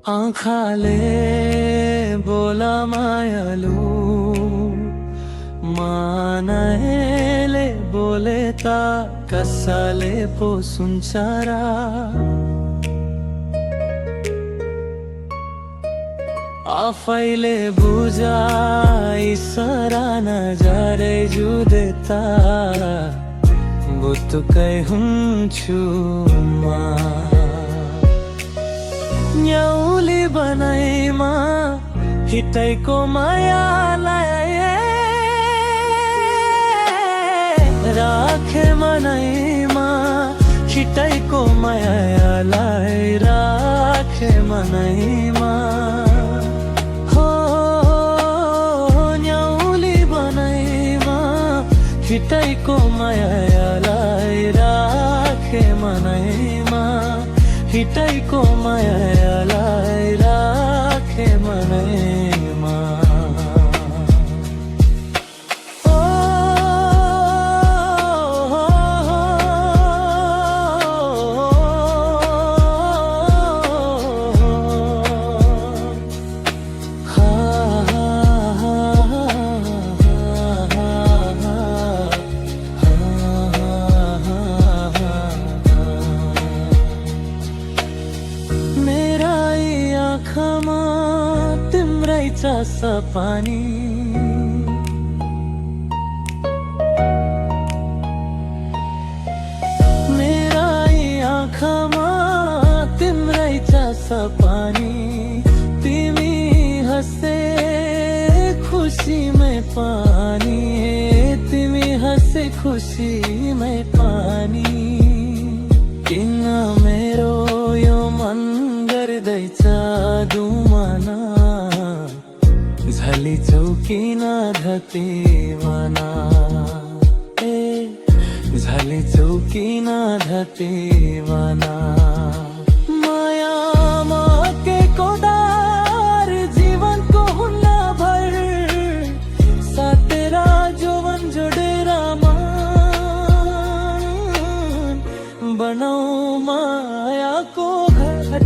आँखाले बोला मायालु मानले बोले ता कसले पो सुन्छ र आफैले बुझाइ सरा नजरे जुदेता बुतुकै हुन्छु म न्याउली बनाइमा हिटैको मायालाई राखे मनैमा हिटैको मायालाई राखे मनैमा हो न्याउली बनाइमा हिटैको मायालाई राखे मनैमा हिटैको मायालाई राखे मनैमा तिम्रै चासा पानी मेरा आँखामा तिम्रै चासा पानी तिमी हसे खुशी में पानी तिमी हसे खुशी में पानी किन मेरो यो मन गर्दैछ दुमना झली चौकिन धते मना ए झली चौकिन धते मना मायामा के कोदार जीवन को हुन्ना भर सातेरा जोवन जोडेरा मान बनाऊ माया को घर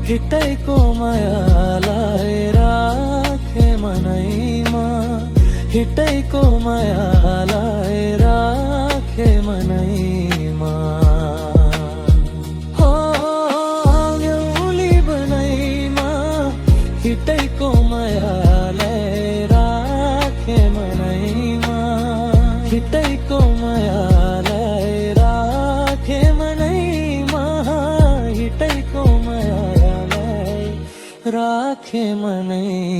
हिटैको मायालाई राखे मनैमा हिटैको मायालाई राखे मनैमा हो न्याउली बनैमा हिटैको मायालाई राखे मनैमा हिटैको मायालाई राखे मनैमा हिटैको माया राखे मनै।